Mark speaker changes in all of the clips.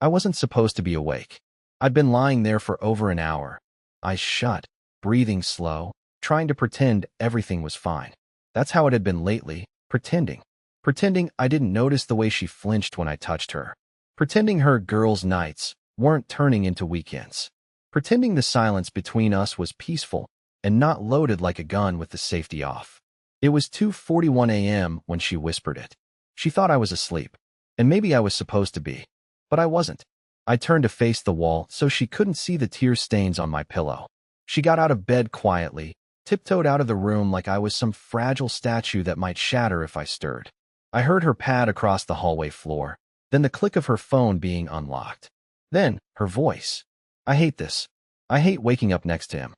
Speaker 1: I wasn't supposed to be awake. I'd been lying there for over an hour, eyes shut, breathing slow, trying to pretend everything was fine. That's how it had been lately, pretending. Pretending I didn't notice the way she flinched when I touched her. Pretending her girls' nights weren't turning into weekends. Pretending the silence between us was peaceful and not loaded like a gun with the safety off. It was 2:41 a.m. when she whispered it. She thought I was asleep, and maybe I was supposed to be, but I wasn't. I turned to face the wall so she couldn't see the tear stains on my pillow. She got out of bed quietly, tiptoed out of the room like I was some fragile statue that might shatter if I stirred. I heard her pad across the hallway floor, then the click of her phone being unlocked. Then, her voice. I hate this. I hate waking up next to him.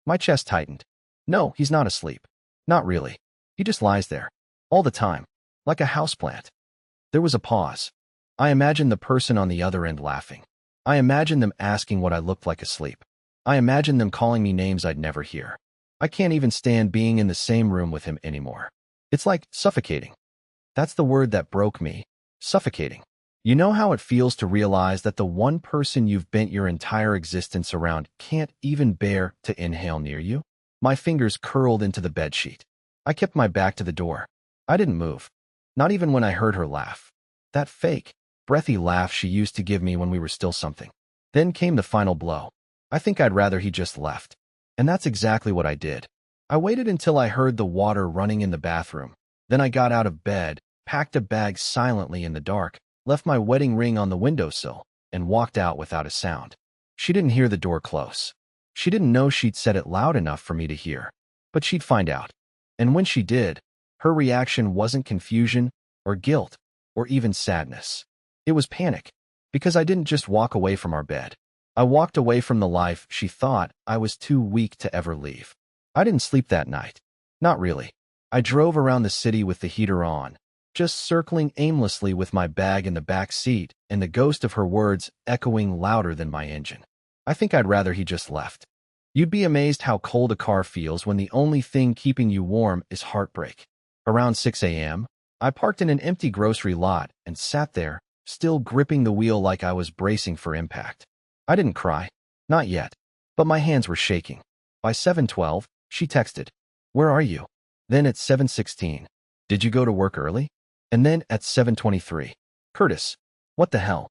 Speaker 1: My chest tightened. No, he's not asleep. Not really. He just lies there. All the time. Like a houseplant. There was a pause. I imagined the person on the other end laughing. I imagined them asking what I looked like asleep. I imagined them calling me names I'd never hear. I can't even stand being in the same room with him anymore. It's like suffocating. That's the word that broke me. Suffocating. You know how it feels to realize that the one person you've bent your entire existence around can't even bear to inhale near you? My fingers curled into the bedsheet. I kept my back to the door. I didn't move. Not even when I heard her laugh. That fake, breathy laugh she used to give me when we were still something. Then came the final blow. I think I'd rather he just left. And that's exactly what I did. I waited until I heard the water running in the bathroom. Then I got out of bed, packed a bag silently in the dark, left my wedding ring on the windowsill, and walked out without a sound. She didn't hear the door close. She didn't know she'd said it loud enough for me to hear. But she'd find out. And when she did, her reaction wasn't confusion or guilt or even sadness. It was panic. Because I didn't just walk away from our bed. I walked away from the life she thought I was too weak to ever leave. I didn't sleep that night. Not really. I drove around the city with the heater on, just circling aimlessly with my bag in the back seat and the ghost of her words echoing louder than my engine. I think I'd rather he just left. You'd be amazed how cold a car feels when the only thing keeping you warm is heartbreak. Around 6 a.m., I parked in an empty grocery lot and sat there, still gripping the wheel like I was bracing for impact. I didn't cry. Not yet. But my hands were shaking. By 7:12, she texted, "Where are you?" Then at 7:16, "Did you go to work early?" And then at 7:23, "Curtis, what the hell?"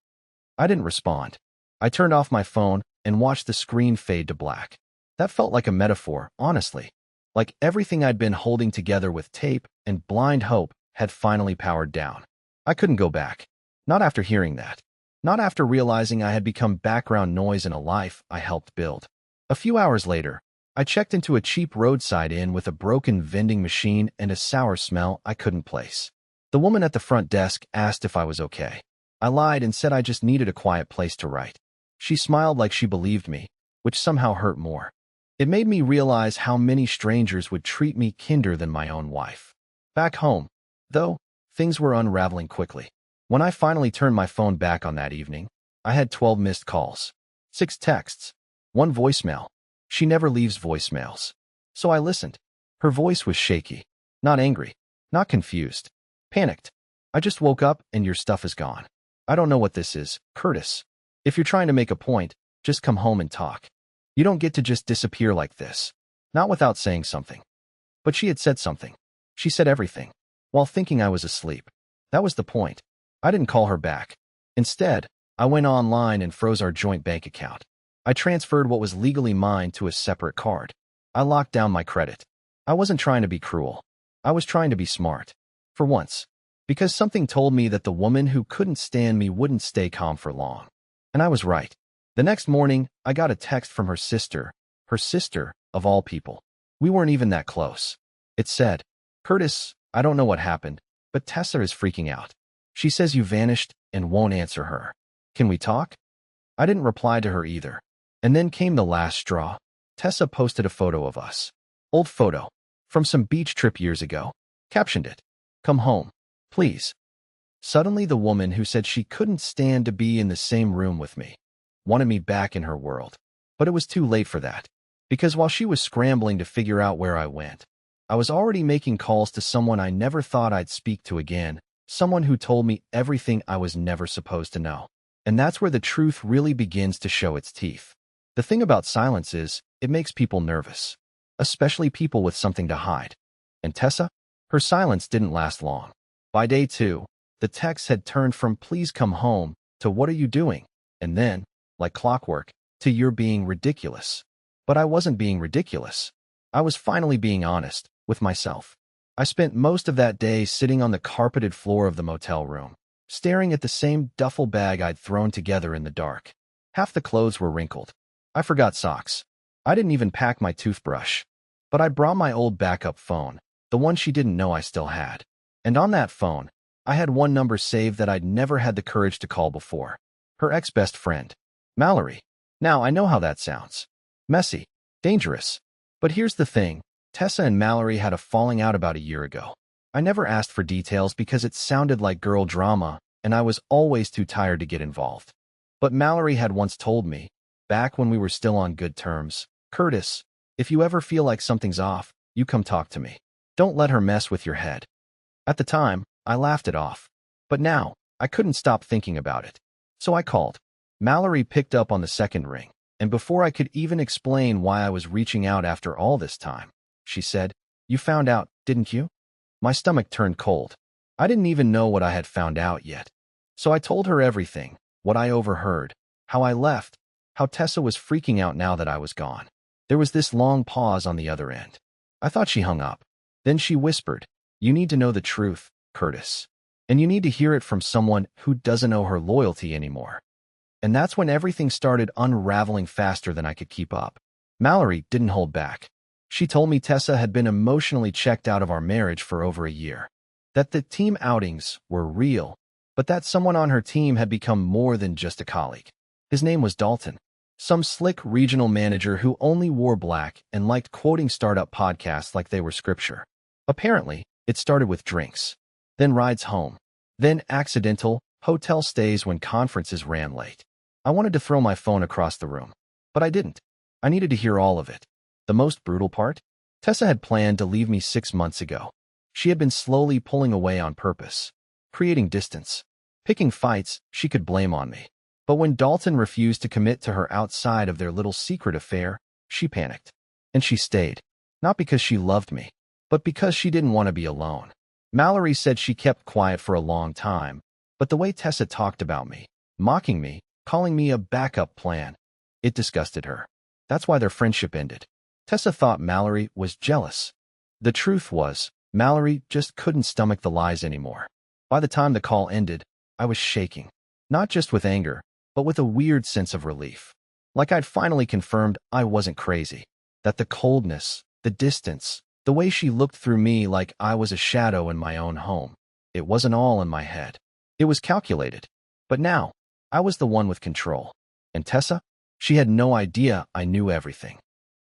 Speaker 1: I didn't respond. I turned off my phone and watched the screen fade to black. That felt like a metaphor, honestly. Like everything I'd been holding together with tape and blind hope had finally powered down. I couldn't go back. Not after hearing that. Not after realizing I had become background noise in a life I helped build. A few hours later, I checked into a cheap roadside inn with a broken vending machine and a sour smell I couldn't place. The woman at the front desk asked if I was okay. I lied and said I just needed a quiet place to write. She smiled like she believed me, which somehow hurt more. It made me realize how many strangers would treat me kinder than my own wife. Back home, though, things were unraveling quickly. When I finally turned my phone back on that evening, I had 12 missed calls, 6 texts, 1 voicemail. She never leaves voicemails. So I listened. Her voice was shaky. Not angry. Not confused. Panicked. "I just woke up and your stuff is gone. I don't know what this is, Curtis. If you're trying to make a point, just come home and talk. You don't get to just disappear like this. Not without saying something." But she had said something. She said everything. While thinking I was asleep. That was the point. I didn't call her back. Instead, I went online and froze our joint bank account. I transferred what was legally mine to a separate card. I locked down my credit. I wasn't trying to be cruel. I was trying to be smart. For once. Because something told me that the woman who couldn't stand me wouldn't stay calm for long. And I was right. The next morning, I got a text from her sister, of all people. We weren't even that close. It said, "Curtis, I don't know what happened, but Tessa is freaking out. She says you vanished and won't answer her. Can we talk?" I didn't reply to her either. And then came the last straw. Tessa posted a photo of us. Old photo. From some beach trip years ago. Captioned it, "Come home, please." Suddenly the woman who said she couldn't stand to be in the same room with me wanted me back in her world. But it was too late for that. Because while she was scrambling to figure out where I went, I was already making calls to someone I never thought I'd speak to again, someone who told me everything I was never supposed to know. And that's where the truth really begins to show its teeth. The thing about silence is, it makes people nervous, especially people with something to hide. And Tessa? Her silence didn't last long. By day 2, the text had turned from "please come home" to "what are you doing?" and then, like clockwork, to "you're being ridiculous." But I wasn't being ridiculous. I was finally being honest with myself. I spent most of that day sitting on the carpeted floor of the motel room, staring at the same duffel bag I'd thrown together in the dark. Half the clothes were wrinkled. I forgot socks. I didn't even pack my toothbrush. But I brought my old backup phone, the one she didn't know I still had. And on that phone, I had one number saved that I'd never had the courage to call before. Her ex-best friend, Mallory. Now, I know how that sounds. Messy. Dangerous. But here's the thing. Tessa and Mallory had a falling out about a year ago. I never asked for details because it sounded like girl drama, and I was always too tired to get involved. But Mallory had once told me, back when we were still on good terms, "Curtis, if you ever feel like something's off, you come talk to me. Don't let her mess with your head." At the time, I laughed it off. But now, I couldn't stop thinking about it. So I called. Mallory picked up on the second ring, and before I could even explain why I was reaching out after all this time, she said, "You found out, didn't you?" My stomach turned cold. I didn't even know what I had found out yet. So I told her everything, what I overheard, how I left, how Tessa was freaking out now that I was gone. There was this long pause on the other end. I thought she hung up. Then she whispered, "You need to know the truth, Curtis. And you need to hear it from someone who doesn't owe her loyalty anymore." And that's when everything started unraveling faster than I could keep up. Mallory didn't hold back. She told me Tessa had been emotionally checked out of our marriage for over a year, that the team outings were real, but that someone on her team had become more than just a colleague. His name was Dalton, some slick regional manager who only wore black and liked quoting startup podcasts like they were scripture. Apparently, it started with drinks, then rides home, then accidental hotel stays when conferences ran late. I wanted to throw my phone across the room, but I didn't. I needed to hear all of it. The most brutal part? Tessa had planned to leave me 6 months ago. She had been slowly pulling away on purpose, creating distance, picking fights she could blame on me. But when Dalton refused to commit to her outside of their little secret affair, she panicked. And she stayed. Not because she loved me, but because she didn't want to be alone. Mallory said she kept quiet for a long time, but the way Tessa talked about me, mocking me, calling me a backup plan, it disgusted her. That's why their friendship ended. Tessa thought Mallory was jealous. The truth was, Mallory just couldn't stomach the lies anymore. By the time the call ended, I was shaking. Not just with anger, but with a weird sense of relief. Like I'd finally confirmed I wasn't crazy. That the coldness, the distance, the way she looked through me like I was a shadow in my own home, it wasn't all in my head. It was calculated. But now, I was the one with control. And Tessa? She had no idea I knew everything.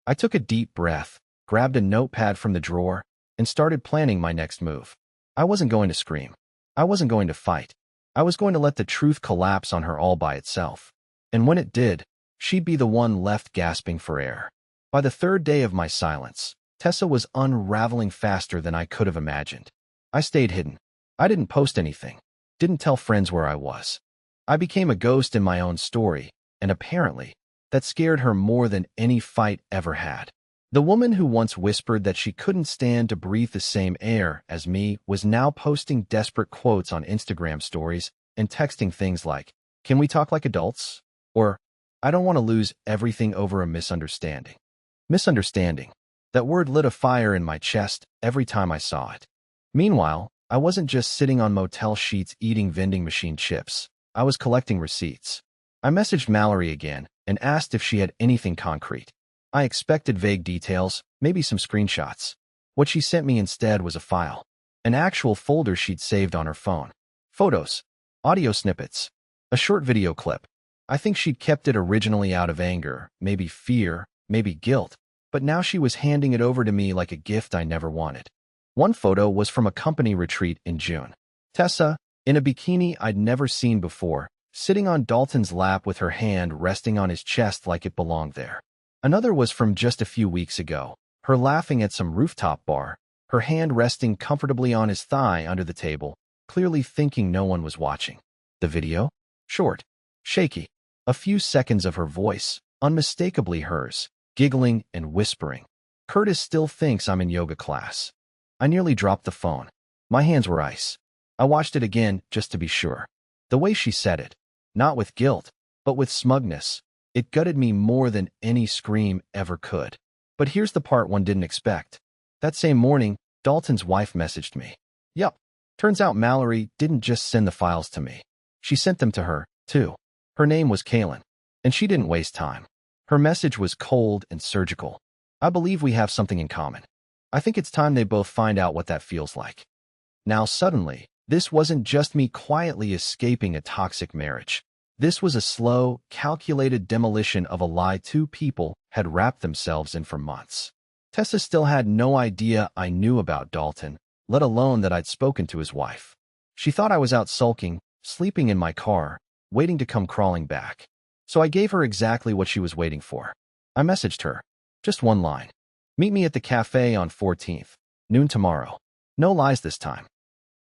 Speaker 1: I took a deep breath, grabbed a notepad from the drawer, and started planning my next move. I wasn't going to scream. I wasn't going to fight. I was going to let the truth collapse on her all by itself. And when it did, she'd be the one left gasping for air. By the third day of my silence, Tessa was unraveling faster than I could have imagined. I stayed hidden. I didn't post anything. Didn't tell friends where I was. I became a ghost in my own story, and apparently, that scared her more than any fight ever had. The woman who once whispered that she couldn't stand to breathe the same air as me was now posting desperate quotes on Instagram stories and texting things like, "Can we talk like adults?" Or, "I don't want to lose everything over a misunderstanding." Misunderstanding. That word lit a fire in my chest every time I saw it. Meanwhile, I wasn't just sitting on motel sheets eating vending machine chips. I was collecting receipts. I messaged Mallory again and asked if she had anything concrete. I expected vague details, maybe some screenshots. What she sent me instead was a file, an actual folder she'd saved on her phone. Photos, audio snippets, a short video clip. I think she'd kept it originally out of anger, maybe fear, maybe guilt, but now she was handing it over to me like a gift I never wanted. One photo was from a company retreat in June. Tessa, in a bikini I'd never seen before, sitting on Dalton's lap with her hand resting on his chest like it belonged there. Another was from just a few weeks ago, her laughing at some rooftop bar, her hand resting comfortably on his thigh under the table, clearly thinking no one was watching. The video? Short. shaky. A few seconds of her voice, unmistakably hers, giggling and whispering. Curtis still thinks I'm in yoga class. I nearly dropped the phone. My hands were ice. I watched it again just to be sure. The way she said it, not with guilt, but with smugness, it gutted me more than any scream ever could. But here's the part one didn't expect. That same morning, Dalton's wife messaged me. Yup, turns out Mallory didn't just send the files to me. She sent them to her, too. Her name was Kaylin, and she didn't waste time. Her message was cold and surgical. I believe we have something in common. I think it's time they both find out what that feels like. Now suddenly, this wasn't just me quietly escaping a toxic marriage. This was a slow, calculated demolition of a lie two people had wrapped themselves in for months. Tessa still had no idea I knew about Dalton, let alone that I'd spoken to his wife. She thought I was out sulking, sleeping in my car, waiting to come crawling back. So I gave her exactly what she was waiting for. I messaged her. Just one line. Meet me at the cafe on 14th, noon tomorrow. No lies this time.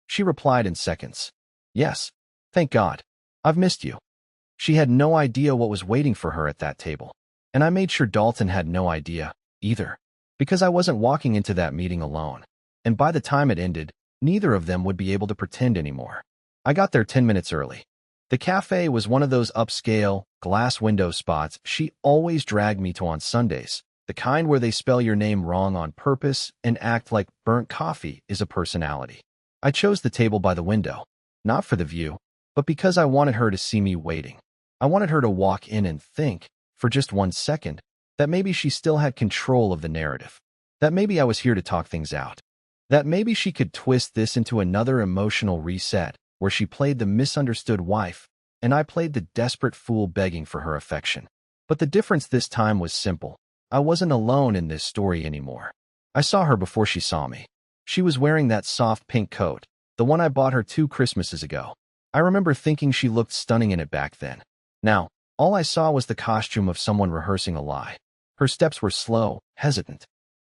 Speaker 1: She replied in seconds. Yes. Thank God. I've missed you. She had no idea what was waiting for her at that table. And I made sure Dalton had no idea, either. Because I wasn't walking into that meeting alone. And by the time it ended, neither of them would be able to pretend anymore. I got there 10 minutes early. The cafe was one of those upscale, glass window spots she always dragged me to on Sundays, the kind where they spell your name wrong on purpose and act like burnt coffee is a personality. I chose the table by the window, not for the view, but because I wanted her to see me waiting. I wanted her to walk in and think, for just 1 second, that maybe she still had control of the narrative, that maybe I was here to talk things out, that maybe she could twist this into another emotional reset where she played the misunderstood wife and I played the desperate fool begging for her affection. But the difference this time was simple. I wasn't alone in this story anymore. I saw her before she saw me. She was wearing that soft pink coat, the one I bought her 2 Christmases ago. I remember thinking she looked stunning in it back then. Now, all I saw was the costume of someone rehearsing a lie. Her steps were slow, hesitant.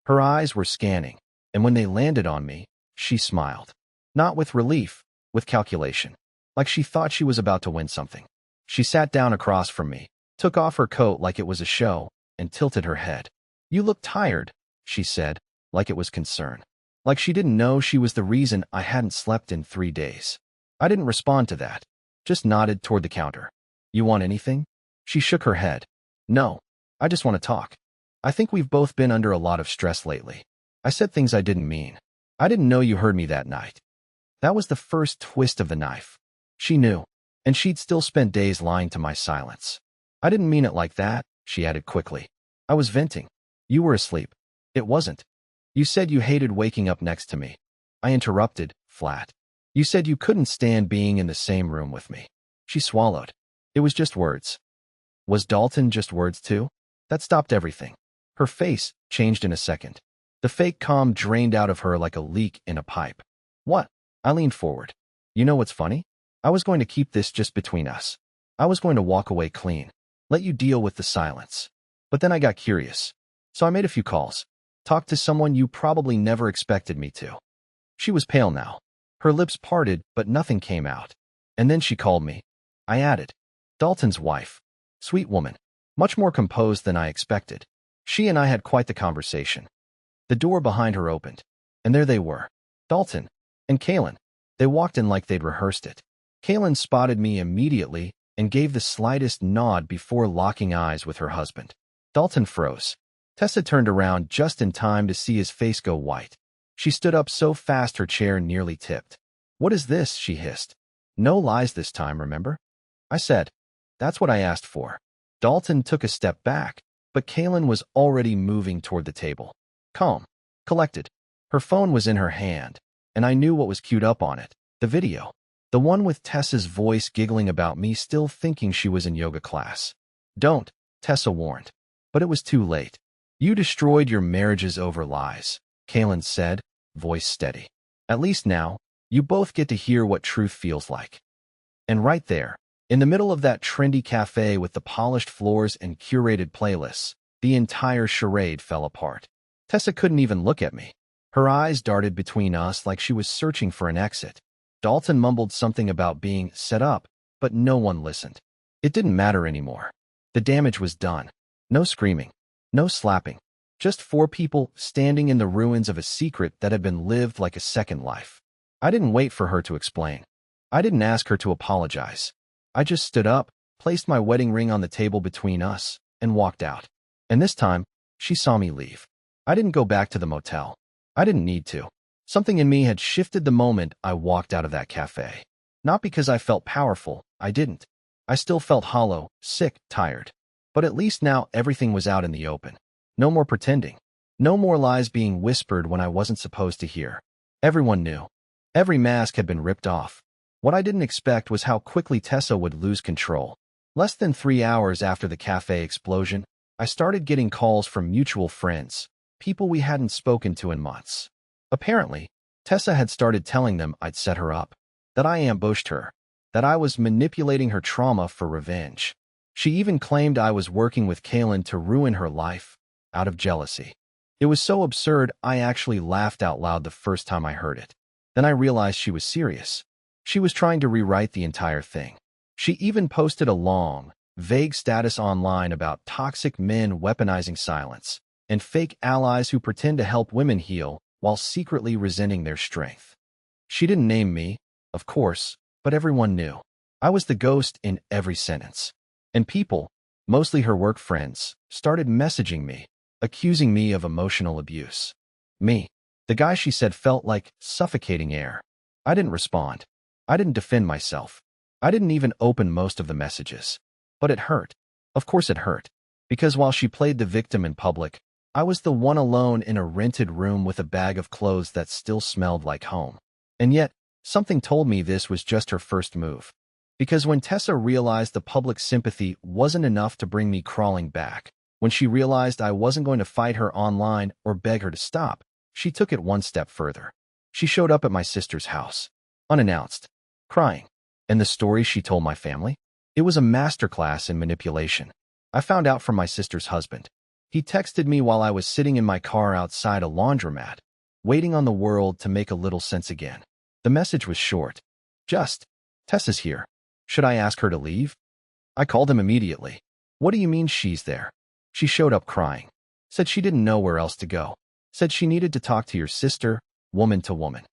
Speaker 1: Her eyes were scanning, and when they landed on me, she smiled. Not with relief, with calculation. Like she thought she was about to win something. She sat down across from me, took off her coat like it was a show, and tilted her head. You look tired, she said, like it was concern. Like she didn't know she was the reason I hadn't slept in 3 days. I didn't respond to that, just nodded toward the counter. You want anything? She shook her head. No, I just want to talk. I think we've both been under a lot of stress lately. I said things I didn't mean. I didn't know you heard me that night. That was the first twist of the knife. She knew, and she'd still spent days lying to my silence. I didn't mean it like that, she added quickly. I was venting. You were asleep. It wasn't. You said you hated waking up next to me. I interrupted, flat. You said you couldn't stand being in the same room with me. She swallowed. It was just words. Was Dalton just words too? That stopped everything. Her face changed in a second. The fake calm drained out of her like a leak in a pipe. What? I leaned forward. You know what's funny? I was going to keep this just between us. I was going to walk away clean. Let you deal with the silence. But then I got curious. So I made a few calls. Talked to someone you probably never expected me to. She was pale now. Her lips parted, but nothing came out. And then she called me. I added. Dalton's wife. Sweet woman. Much more composed than I expected. She and I had quite the conversation. The door behind her opened. And there they were. Dalton. And Kaylin. They walked in like they'd rehearsed it. Kaylin spotted me immediately and gave the slightest nod before locking eyes with her husband. Dalton froze. Tessa turned around just in time to see his face go white. She stood up so fast her chair nearly tipped. What is this? She hissed. No lies this time, remember? I said. That's what I asked for. Dalton took a step back, but Kaylin was already moving toward the table. Calm. Collected. Her phone was in her hand, and I knew what was queued up on it. The video. The one with Tessa's voice giggling about me still thinking she was in yoga class. Don't, Tessa warned. But it was too late. You destroyed your marriages over lies, Kaylin said, voice steady. At least now, you both get to hear what truth feels like. And right there, in the middle of that trendy cafe with the polished floors and curated playlists, the entire charade fell apart. Tessa couldn't even look at me. Her eyes darted between us like she was searching for an exit. Dalton mumbled something about being set up, but no one listened. It didn't matter anymore. The damage was done. No screaming. No slapping. Just four people standing in the ruins of a secret that had been lived like a second life. I didn't wait for her to explain. I didn't ask her to apologize. I just stood up, placed my wedding ring on the table between us, and walked out. And this time, she saw me leave. I didn't go back to the motel. I didn't need to. Something in me had shifted the moment I walked out of that cafe. Not because I felt powerful, I didn't. I still felt hollow, sick, tired. But at least now everything was out in the open. No more pretending. No more lies being whispered when I wasn't supposed to hear. Everyone knew. Every mask had been ripped off. What I didn't expect was how quickly Tessa would lose control. Less than 3 hours after the cafe explosion, I started getting calls from mutual friends, people we hadn't spoken to in months. Apparently, Tessa had started telling them I'd set her up, that I ambushed her, that I was manipulating her trauma for revenge. She even claimed I was working with Kaylin to ruin her life, out of jealousy. It was so absurd I actually laughed out loud the first time I heard it. Then I realized she was serious. She was trying to rewrite the entire thing. She even posted a long, vague status online about toxic men weaponizing silence, and fake allies who pretend to help women heal while secretly resenting their strength. She didn't name me, of course, but everyone knew. I was the ghost in every sentence. And people, mostly her work friends, started messaging me, accusing me of emotional abuse. Me, the guy she said felt like suffocating air. I didn't respond. I didn't defend myself. I didn't even open most of the messages. But it hurt. Of course it hurt. Because while she played the victim in public, I was the one alone in a rented room with a bag of clothes that still smelled like home. And yet, something told me this was just her first move. Because when Tessa realized the public sympathy wasn't enough to bring me crawling back, when she realized I wasn't going to fight her online or beg her to stop, she took it one step further. She showed up at my sister's house, unannounced, crying. And the story she told my family? It was a masterclass in manipulation. I found out from my sister's husband. He texted me while I was sitting in my car outside a laundromat, waiting on the world to make a little sense again. The message was short. Just, Tessa's here. Should I ask her to leave? I called him immediately. What do you mean she's there? She showed up crying. Said she didn't know where else to go. Said she needed to talk to your sister, woman to woman.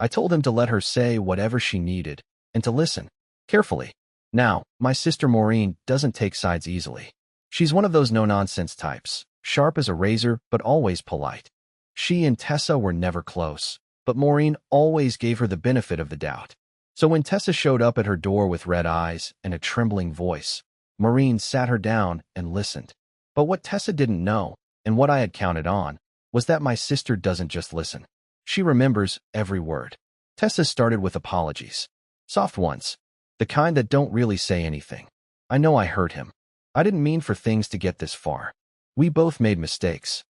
Speaker 1: I told him to let her say whatever she needed, and to listen, carefully. Now, my sister Maureen doesn't take sides easily. She's one of those no-nonsense types, sharp as a razor but always polite. She and Tessa were never close, but Maureen always gave her the benefit of the doubt. So when Tessa showed up at her door with red eyes and a trembling voice, Maureen sat her down and listened. But what Tessa didn't know, and what I had counted on, was that my sister doesn't just listen. She remembers every word. Tessa started with apologies. Soft ones. The kind that don't really say anything. I know I hurt him. I didn't mean for things to get this far. We both made mistakes.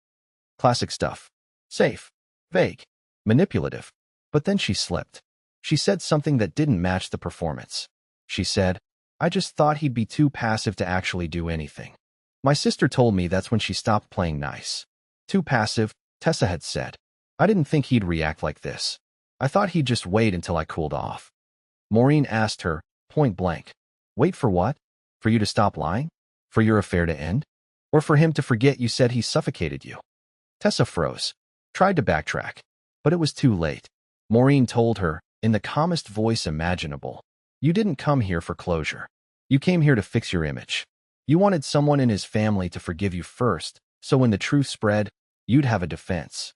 Speaker 1: Classic stuff. Safe. Vague. Manipulative. But then she slipped. She said something that didn't match the performance. She said, I just thought he'd be too passive to actually do anything. My sister told me that's when she stopped playing nice. Too passive, Tessa had said. I didn't think he'd react like this. I thought he'd just wait until I cooled off. Maureen asked her, point blank. Wait for what? For you to stop lying? For your affair to end? Or for him to forget you said he suffocated you? Tessa froze. Tried to backtrack. But it was too late. Maureen told her, in the calmest voice imaginable, you didn't come here for closure. You came here to fix your image. You wanted someone in his family to forgive you first, so when the truth spread, you'd have a defense.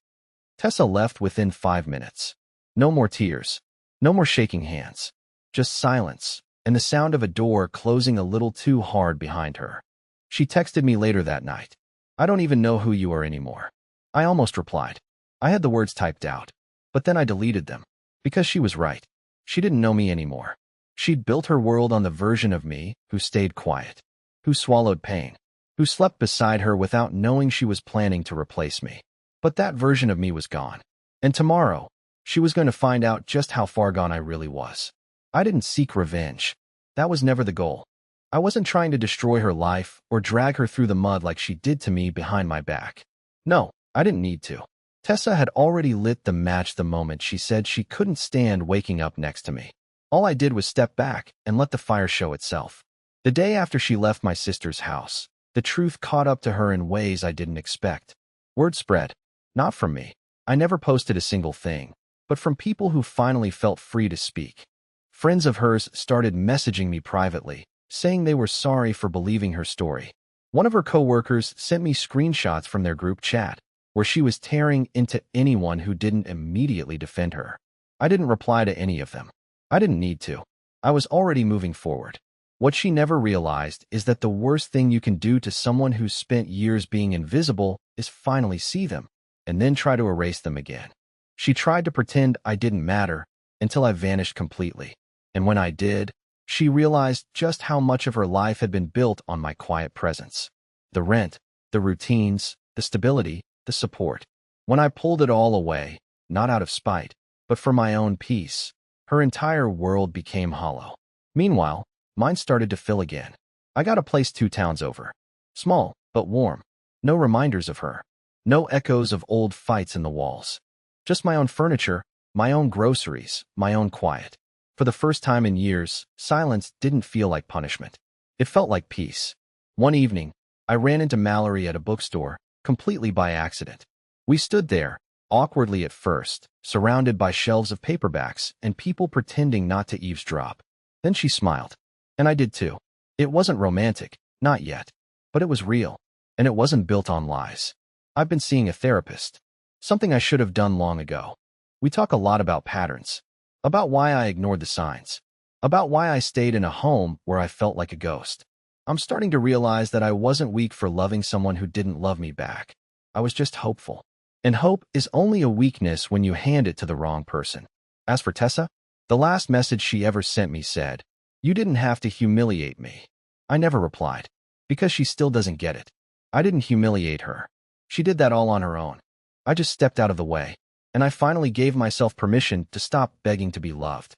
Speaker 1: Tessa left within 5 minutes. No more tears. No more shaking hands. Just silence, and the sound of a door closing a little too hard behind her. She texted me later that night. I don't even know who you are anymore. I almost replied. I had the words typed out, but then I deleted them. Because she was right. She didn't know me anymore. She'd built her world on the version of me who stayed quiet, who swallowed pain, who slept beside her without knowing she was planning to replace me. But that version of me was gone. And tomorrow, she was going to find out just how far gone I really was. I didn't seek revenge. That was never the goal. I wasn't trying to destroy her life or drag her through the mud like she did to me behind my back. No, I didn't need to. Tessa had already lit the match the moment she said she couldn't stand waking up next to me. All I did was step back and let the fire show itself. The day after she left my sister's house, the truth caught up to her in ways I didn't expect. Word spread. Not from me. I never posted a single thing, but from people who finally felt free to speak. Friends of hers started messaging me privately, saying they were sorry for believing her story. One of her coworkers sent me screenshots from their group chat, where she was tearing into anyone who didn't immediately defend her. I didn't reply to any of them. I didn't need to. I was already moving forward. What she never realized is that the worst thing you can do to someone who's spent years being invisible is finally see them, and then try to erase them again. She tried to pretend I didn't matter until I vanished completely. And when I did, she realized just how much of her life had been built on my quiet presence. The rent, the routines, the stability, the support. When I pulled it all away, not out of spite, but for my own peace, her entire world became hollow. Meanwhile, mine started to fill again. I got a place 2 towns over. Small, but warm. No reminders of her. No echoes of old fights in the walls. Just my own furniture, my own groceries, my own quiet. For the first time in years, silence didn't feel like punishment. It felt like peace. One evening, I ran into Mallory at a bookstore, completely by accident. We stood there, awkwardly at first, surrounded by shelves of paperbacks and people pretending not to eavesdrop. Then she smiled. And I did too. It wasn't romantic, not yet. But it was real. And it wasn't built on lies. I've been seeing a therapist. Something I should have done long ago. We talk a lot about patterns. About why I ignored the signs. About why I stayed in a home where I felt like a ghost. I'm starting to realize that I wasn't weak for loving someone who didn't love me back. I was just hopeful. And hope is only a weakness when you hand it to the wrong person. As for Tessa, the last message she ever sent me said, "You didn't have to humiliate me." I never replied, because she still doesn't get it. I didn't humiliate her. She did that all on her own. I just stepped out of the way, and I finally gave myself permission to stop begging to be loved.